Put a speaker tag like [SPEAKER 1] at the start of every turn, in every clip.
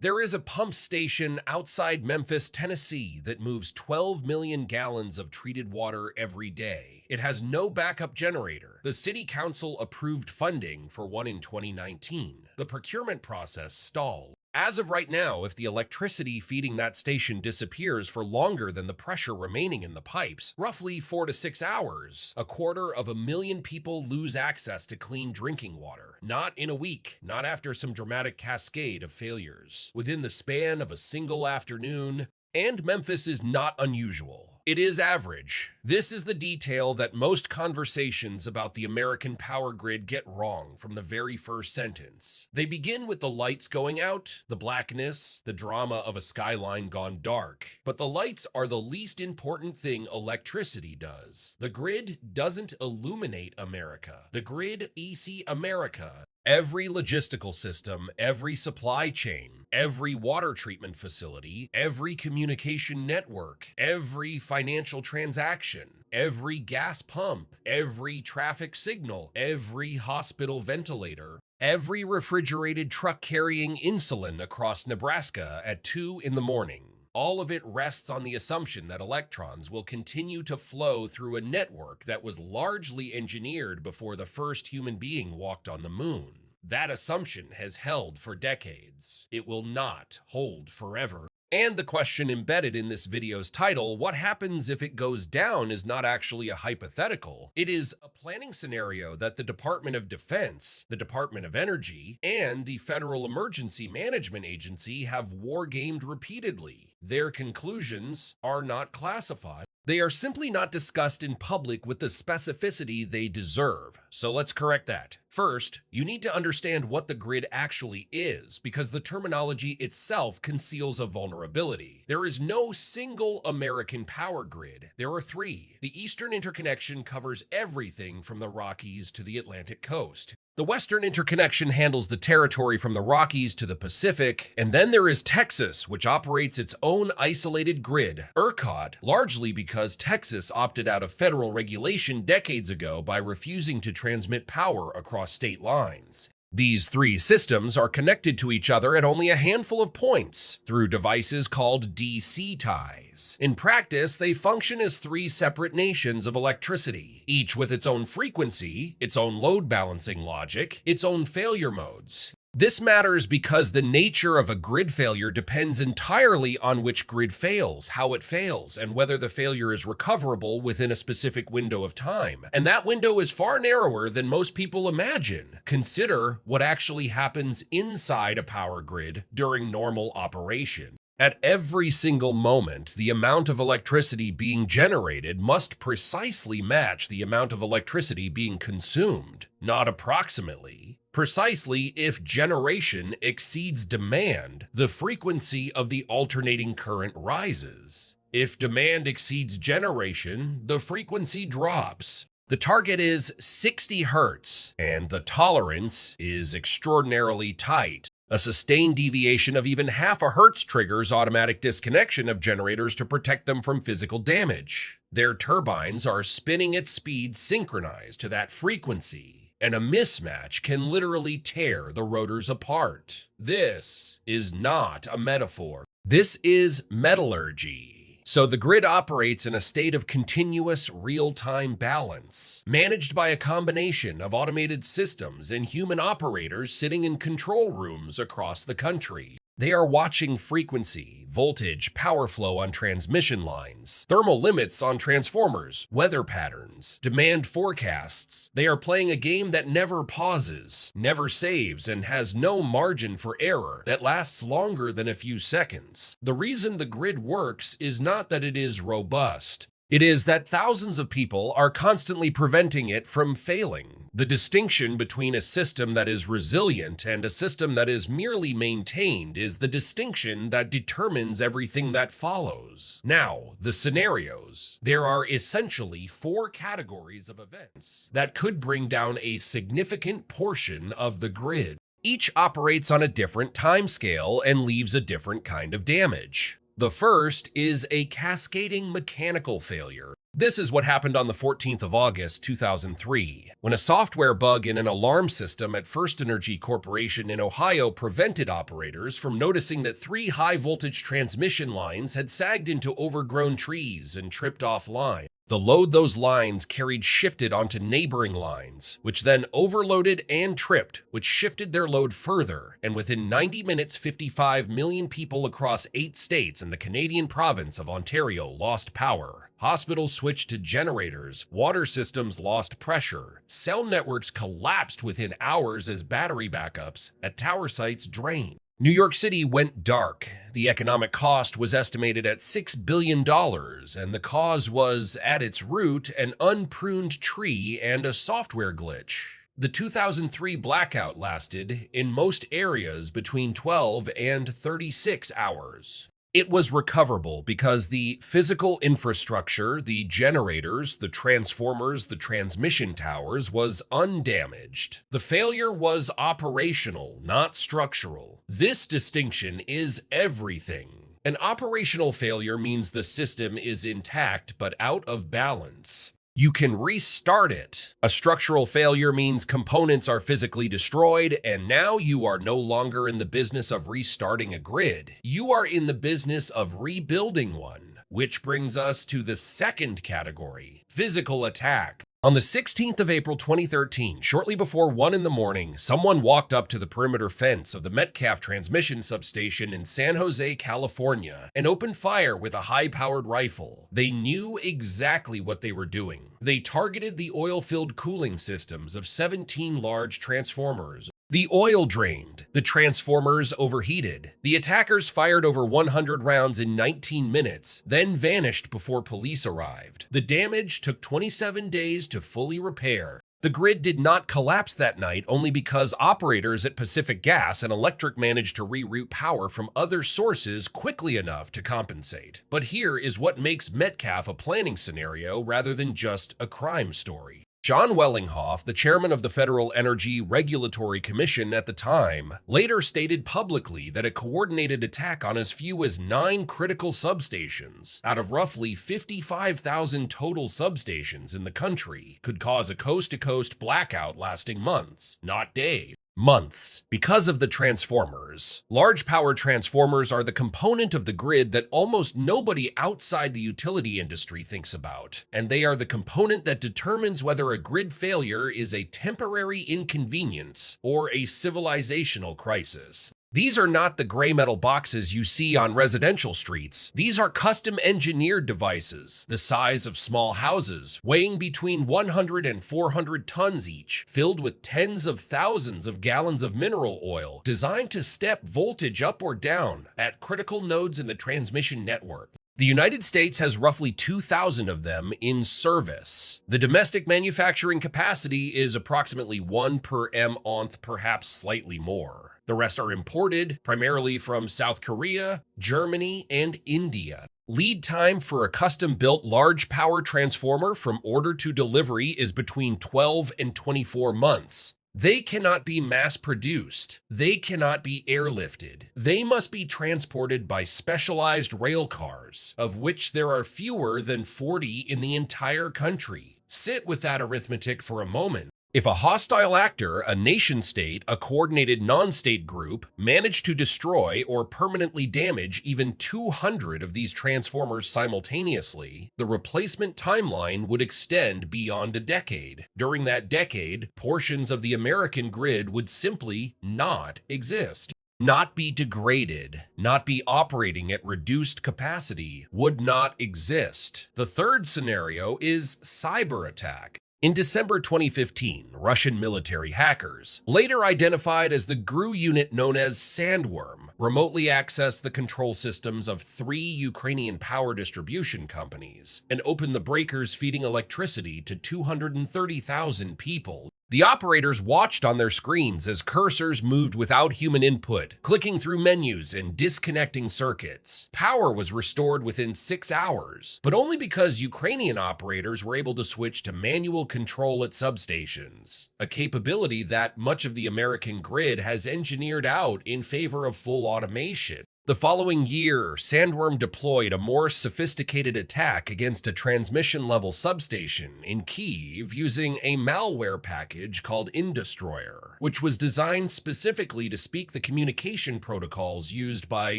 [SPEAKER 1] There is a pump station outside Memphis, Tennessee that moves 12 million gallons of treated water every day. It has no backup generator. The city council approved funding for one in 2019. The procurement process stalled. As of right now, if the electricity feeding that station disappears for longer than the pressure remaining in the pipes, roughly 4 to 6 hours, 250,000 people lose access to clean drinking water. Not in a week, not after some dramatic cascade of failures. Within the span of a single afternoon, and Memphis is not unusual. It is average. This is the detail that most conversations about the American power grid get wrong from the very first sentence. They begin with the lights going out, the blackness, the drama of a skyline gone dark. But the lights are the least important thing electricity does. The grid doesn't illuminate America. The grid EC America. Every logistical system, every supply chain, every water treatment facility, every communication network, every financial transaction, every gas pump, every traffic signal, every hospital ventilator, every refrigerated truck carrying insulin across Nebraska at 2 in the morning. All of it rests on the assumption that electrons will continue to flow through a network that was largely engineered before the first human being walked on the moon. That assumption has held for decades. It will not hold forever. And the question embedded in this video's title, what happens if it goes down, is not actually a hypothetical. It is a planning scenario that the Department of Defense, the Department of Energy, and the Federal Emergency Management Agency have wargamed repeatedly. Their conclusions are not classified. They are simply not discussed in public with the specificity they deserve. So let's correct that. First, you need to understand what the grid actually is, because the terminology itself conceals a vulnerability. There is no single American power grid. There are three. The Eastern Interconnection covers everything from the Rockies to the Atlantic coast. The Western Interconnection handles the territory from the Rockies to the Pacific, and then there is Texas, which operates its own isolated grid, ERCOT, largely because Texas opted out of federal regulation decades ago by refusing to transmit power across state lines. These three systems are connected to each other at only a handful of points through devices called DC ties. In practice, they function as three separate nations of electricity, each with its own frequency, its own load balancing logic, its own failure modes. This matters because the nature of a grid failure depends entirely on which grid fails, how it fails, and whether the failure is recoverable within a specific window of time. And that window is far narrower than most people imagine. Consider what actually happens inside a power grid during normal operation. At every single moment, the amount of electricity being generated must precisely match the amount of electricity being consumed, not approximately. Precisely, if generation exceeds demand, the frequency of the alternating current rises. If demand exceeds generation, the frequency drops. The target is 60 Hz, and the tolerance is extraordinarily tight. A sustained deviation of even half a hertz triggers automatic disconnection of generators to protect them from physical damage. Their turbines are spinning at speeds synchronized to that frequency, and a mismatch can literally tear the rotors apart. This is not a metaphor. This is metallurgy. So the grid operates in a state of continuous real-time balance, managed by a combination of automated systems and human operators sitting in control rooms across the country. They are watching frequency, voltage, power flow on transmission lines, thermal limits on transformers, weather patterns, demand forecasts. They are playing a game that never pauses, never saves, and has no margin for error that lasts longer than a few seconds. The reason the grid works is not that it is robust. It is that thousands of people are constantly preventing it from failing. The distinction between a system that is resilient and a system that is merely maintained is the distinction that determines everything that follows. Now, the scenarios. There are essentially four categories of events that could bring down a significant portion of the grid. Each operates on a different timescale and leaves a different kind of damage. The first is a cascading mechanical failure. This is what happened on the 14th of August, 2003, when a software bug in an alarm system at First Energy Corporation in Ohio prevented operators from noticing that 3 high-voltage transmission lines had sagged into overgrown trees and tripped offline. The load those lines carried shifted onto neighboring lines, which then overloaded and tripped, which shifted their load further, and within 90 minutes, 55 million people across 8 states and the Canadian province of Ontario lost power. Hospitals switched to generators, water systems lost pressure, cell networks collapsed within hours as battery backups at tower sites drained. New York City went dark. The economic cost was estimated at $6 billion, and the cause was, at its root, an unpruned tree and a software glitch. The 2003 blackout lasted, in most areas, between 12 and 36 hours. It was recoverable because the physical infrastructure, the generators, the transformers, the transmission towers, was undamaged. The failure was operational, not structural. This distinction is everything. An operational failure means the system is intact but out of balance. You can restart it. A structural failure means components are physically destroyed, and now you are no longer in the business of restarting a grid. You are in the business of rebuilding one, which brings us to the second category, physical attack. On the 16th of April 2013, shortly before 1 in the morning, someone walked up to the perimeter fence of the Metcalfe transmission substation in San Jose, California, and opened fire with a high-powered rifle. They knew exactly what they were doing. They targeted the oil-filled cooling systems of 17 large transformers. The oil drained. The transformers overheated. The attackers fired over 100 rounds in 19 minutes, then vanished before police arrived. The damage took 27 days to fully repair. The grid did not collapse that night only because operators at Pacific Gas and Electric managed to reroute power from other sources quickly enough to compensate. But here is what makes Metcalfe a planning scenario rather than just a crime story. John Wellinghoff, the chairman of the Federal Energy Regulatory Commission at the time, later stated publicly that a coordinated attack on as few as 9 critical substations out of roughly 55,000 total substations in the country could cause a coast-to-coast blackout lasting months, not days. Months. Because of the transformers. Large power transformers are the component of the grid that almost nobody outside the utility industry thinks about, and they are the component that determines whether a grid failure is a temporary inconvenience or a civilizational crisis. These are not the gray metal boxes you see on residential streets. These are custom-engineered devices, the size of small houses, weighing between 100 and 400 tons each, filled with tens of thousands of gallons of mineral oil, designed to step voltage up or down at critical nodes in the transmission network. The United States has roughly 2,000 of them in service. The domestic manufacturing capacity is approximately 1 per M-onth, perhaps slightly more. The rest are imported, primarily from South Korea, Germany, and India. Lead time for a custom-built large power transformer from order to delivery is between 12 and 24 months. They cannot be mass-produced. They cannot be airlifted. They must be transported by specialized rail cars, of which there are fewer than 40 in the entire country. Sit with that arithmetic for a moment. If a hostile actor, a nation-state, a coordinated non-state group, managed to destroy or permanently damage even 200 of these transformers simultaneously, the replacement timeline would extend beyond a decade. During that decade, portions of the American grid would simply not exist. Not be degraded, not be operating at reduced capacity, would not exist. The third scenario is cyber attack. In December 2015, Russian military hackers, later identified as the GRU unit known as Sandworm, remotely accessed the control systems of 3 Ukrainian power distribution companies and opened the breakers feeding electricity to 230,000 people. The operators watched on their screens as cursors moved without human input, clicking through menus and disconnecting circuits. Power was restored within 6 hours, but only because Ukrainian operators were able to switch to manual control at substations, a capability that much of the American grid has engineered out in favor of full automation. The following year, Sandworm deployed a more sophisticated attack against a transmission-level substation in Kyiv using a malware package called Indestroyer, which was designed specifically to speak the communication protocols used by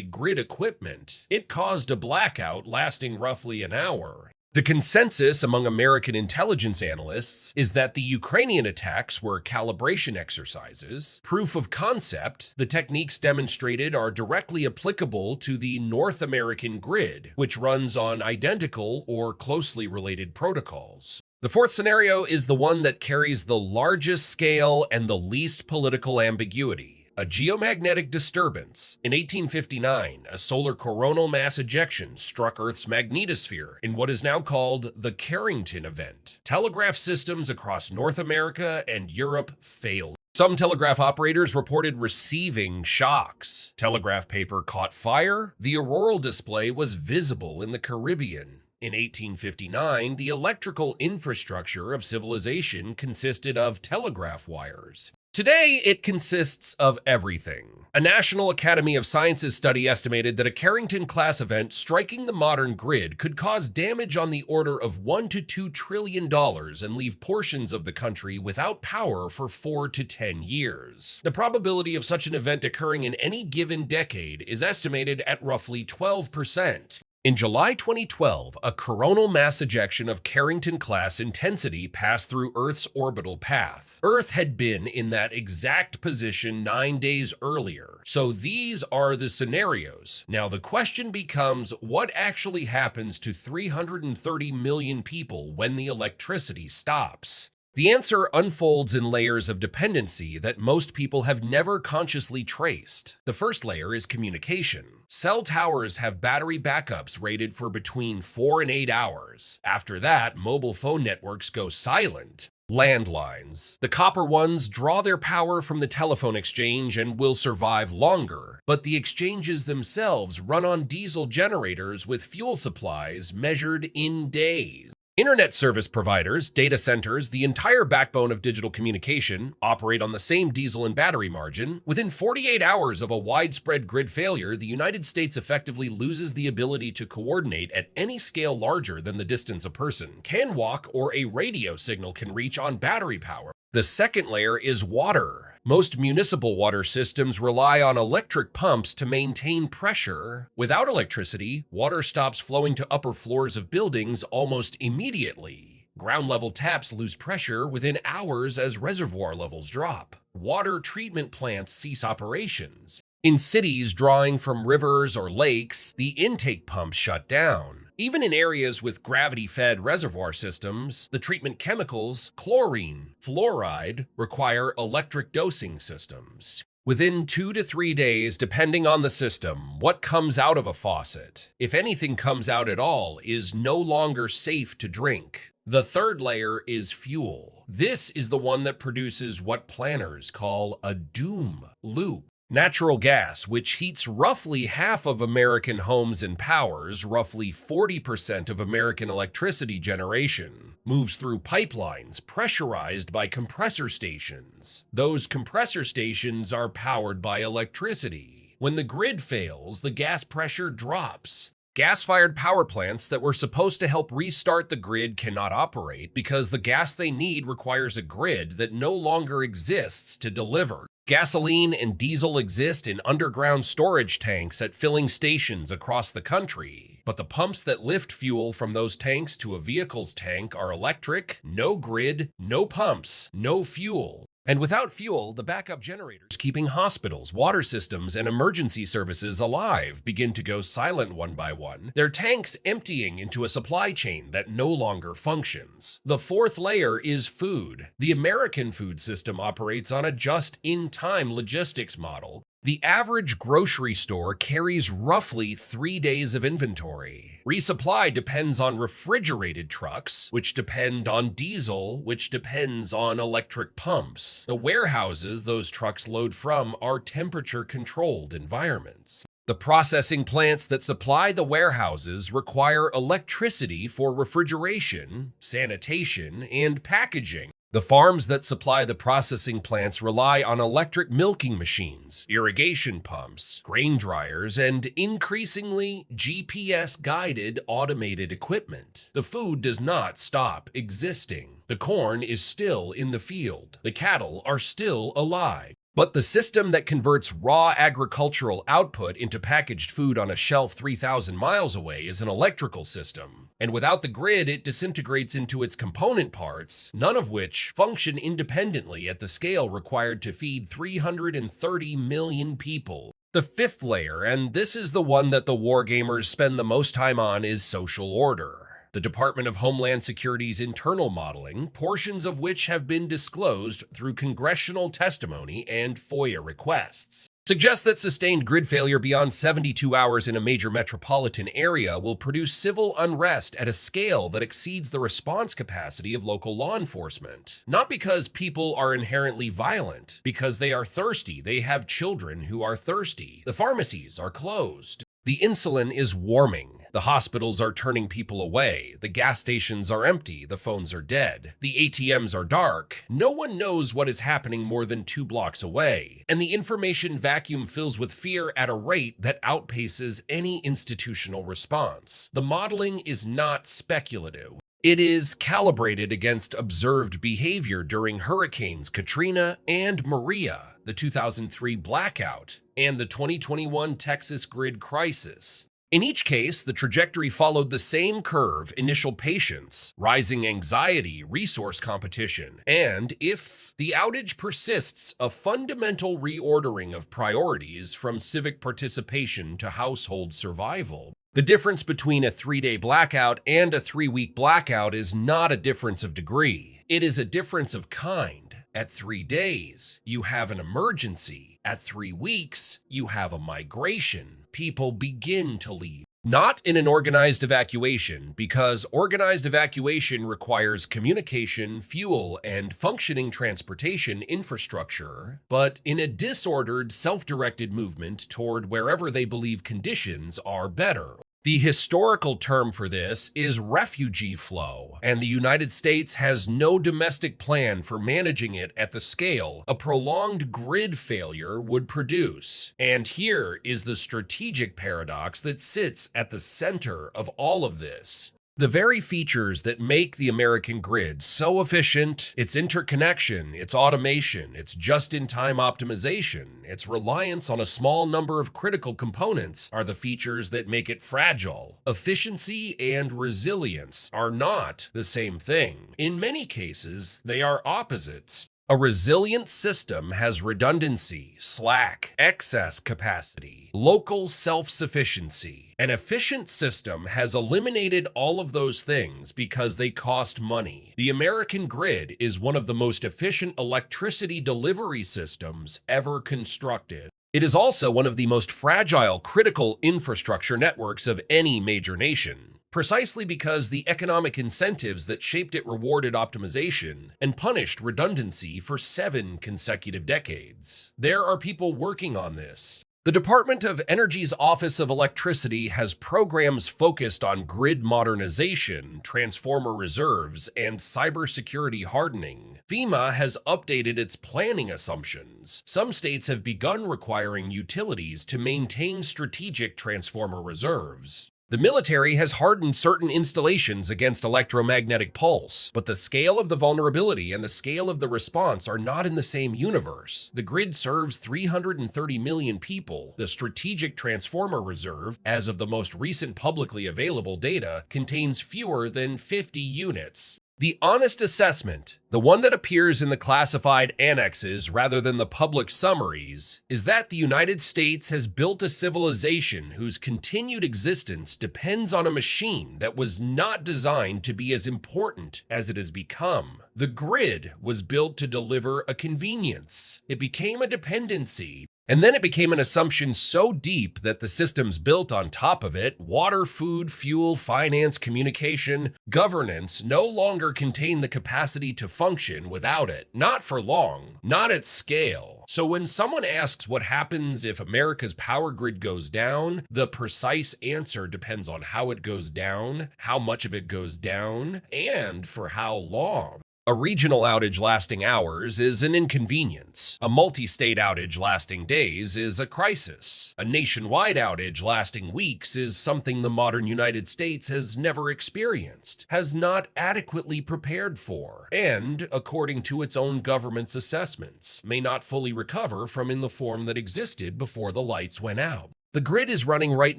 [SPEAKER 1] grid equipment. It caused a blackout lasting roughly an hour. The consensus among American intelligence analysts is that the Ukrainian attacks were calibration exercises. Proof of concept, the techniques demonstrated are directly applicable to the North American grid, which runs on identical or closely related protocols. The fourth scenario is the one that carries the largest scale and the least political ambiguity. A geomagnetic disturbance. In 1859, a solar coronal mass ejection struck Earth's magnetosphere in what is now called the Carrington event. Telegraph systems across North America and Europe failed. Some telegraph operators reported receiving shocks. Telegraph paper caught fire. The auroral display was visible in the Caribbean. In 1859, the electrical infrastructure of civilization consisted of telegraph wires. Today, it consists of everything. A National Academy of Sciences study estimated that a Carrington-class event striking the modern grid could cause damage on the order of $1 to $2 trillion and leave portions of the country without power for 4 to 10 years. The probability of such an event occurring in any given decade is estimated at roughly 12%. In July 2012, a coronal mass ejection of Carrington-class intensity passed through Earth's orbital path. Earth had been in that exact position 9 days earlier, so these are the scenarios. Now the question becomes, what actually happens to 330 million people when the electricity stops? The answer unfolds in layers of dependency that most people have never consciously traced. The first layer is communication. Cell towers have battery backups rated for between 4 and 8 hours. After that, mobile phone networks go silent. Landlines. The copper ones draw their power from the telephone exchange and will survive longer, but the exchanges themselves run on diesel generators with fuel supplies measured in days. Internet service providers, data centers, the entire backbone of digital communication, operate on the same diesel and battery margin. Within 48 hours of a widespread grid failure, the United States effectively loses the ability to coordinate at any scale larger than the distance a person can walk or a radio signal can reach on battery power. The second layer is water. Most municipal water systems rely on electric pumps to maintain pressure. Without electricity, water stops flowing to upper floors of buildings almost immediately. Ground-level taps lose pressure within hours as reservoir levels drop. Water treatment plants cease operations. In cities drawing from rivers or lakes, the intake pumps shut down. Even in areas with gravity-fed reservoir systems, the treatment chemicals, chlorine, fluoride, require electric dosing systems. Within 2 to 3 days, depending on the system, what comes out of a faucet, if anything comes out at all, is no longer safe to drink. The third layer is fuel. This is the one that produces what planners call a doom loop. Natural gas, which heats roughly half of American homes and powers roughly 40% of American electricity generation, moves through pipelines pressurized by compressor stations. Those compressor stations are powered by electricity. When the grid fails, the gas pressure drops. Gas-fired power plants that were supposed to help restart the grid cannot operate because the gas they need requires a grid that no longer exists to deliver. Gasoline and diesel exist in underground storage tanks at filling stations across the country, but the pumps that lift fuel from those tanks to a vehicle's tank are electric, no grid, no pumps, no fuel. And without fuel, the backup generators keeping hospitals, water systems, and emergency services alive begin to go silent one by one, their tanks emptying into a supply chain that no longer functions. The fourth layer is food. The American food system operates on a just-in-time logistics model. The average grocery store carries roughly 3 days of inventory. Resupply depends on refrigerated trucks, which depend on diesel, which depends on electric pumps. The warehouses those trucks load from are temperature-controlled environments. The processing plants that supply the warehouses require electricity for refrigeration, sanitation, and packaging. The farms that supply the processing plants rely on electric milking machines, irrigation pumps, grain dryers, and increasingly GPS-guided automated equipment. The food does not stop existing. The corn is still in the field. The cattle are still alive. But the system that converts raw agricultural output into packaged food on a shelf 3,000 miles away is an electrical system. And without the grid, it disintegrates into its component parts, none of which function independently at the scale required to feed 330 million people. The fifth layer, and this is the one that the wargamers spend the most time on, is social order. The Department of Homeland Security's internal modeling, portions of which have been disclosed through congressional testimony and FOIA requests, suggests that sustained grid failure beyond 72 hours in a major metropolitan area will produce civil unrest at a scale that exceeds the response capacity of local law enforcement. Not because people are inherently violent, because they are thirsty. They have children who are thirsty. The pharmacies are closed. The insulin is warming. The hospitals are turning people away. The gas stations are empty. The phones are dead. The ATMs are dark. No one knows what is happening more than 2 blocks away. And the information vacuum fills with fear at a rate that outpaces any institutional response. The modeling is not speculative. It is calibrated against observed behavior during Hurricanes Katrina and Maria, the 2003 Blackout, and the 2021 Texas grid crisis. In each case, the trajectory followed the same curve: initial patience, rising anxiety, resource competition, and, if the outage persists, a fundamental reordering of priorities from civic participation to household survival. The difference between a 3-day blackout and a 3-week blackout is not a difference of degree. It is a difference of kind. At 3 days, you have an emergency. At 3 weeks, you have a migration. People begin to leave. Not in an organized evacuation, because organized evacuation requires communication, fuel, and functioning transportation infrastructure, but in a disordered, self-directed movement toward wherever they believe conditions are better. The historical term for this is refugee flow, and the United States has no domestic plan for managing it at the scale a prolonged grid failure would produce. And here is the strategic paradox that sits at the center of all of this. The very features that make the American grid so efficient, its interconnection, its automation, its just-in-time optimization, its reliance on a small number of critical components, are the features that make it fragile. Efficiency and resilience are not the same thing. In many cases, they are opposites. A resilient system has redundancy, slack, excess capacity, local self-sufficiency. An efficient system has eliminated all of those things because they cost money. The American grid is one of the most efficient electricity delivery systems ever constructed. It is also one of the most fragile critical infrastructure networks of any major nation, precisely because the economic incentives that shaped it rewarded optimization and punished redundancy for 7 consecutive decades. There are people working on this. The Department of Energy's Office of Electricity has programs focused on grid modernization, transformer reserves, and cybersecurity hardening. FEMA has updated its planning assumptions. Some states have begun requiring utilities to maintain strategic transformer reserves. The military has hardened certain installations against electromagnetic pulse, but the scale of the vulnerability and the scale of the response are not in the same universe. The grid serves 330 million people. The Strategic Transformer Reserve, as of the most recent publicly available data, contains fewer than 50 units. The honest assessment, the one that appears in the classified annexes rather than the public summaries, is that the United States has built a civilization whose continued existence depends on a machine that was not designed to be as important as it has become. The grid was built to deliver a convenience. It became a dependency, And then it became an assumption so deep that the systems built on top of it, water, food, fuel, finance, communication, governance, no longer contain the capacity to function without it. Not for long, not at scale. So when someone asks what happens if America's power grid goes down, the precise answer depends on how it goes down, how much of it goes down, and for how long. A regional outage lasting hours is an inconvenience. A multi-state outage lasting days is a crisis. A nationwide outage lasting weeks is something the modern United States has never experienced, has not adequately prepared for, and, according to its own government's assessments, may not fully recover from in the form that existed before the lights went out. The grid is running right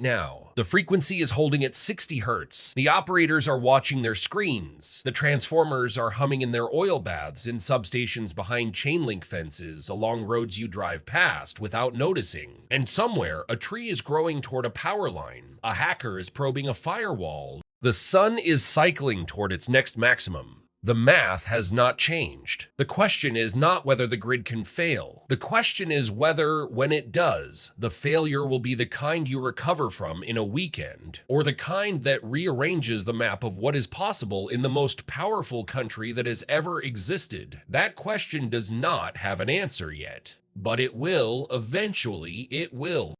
[SPEAKER 1] now. The frequency is holding at 60 hertz. The operators are watching their screens. The transformers are humming in their oil baths in substations behind chain link fences along roads you drive past without noticing. And somewhere, a tree is growing toward a power line. A hacker is probing a firewall. The sun is cycling toward its next maximum. The math has not changed. The question is not whether the grid can fail. The question is whether, when it does, the failure will be the kind you recover from in a weekend, or the kind that rearranges the map of what is possible in the most powerful country that has ever existed. That question does not have an answer yet. But it will, eventually it will.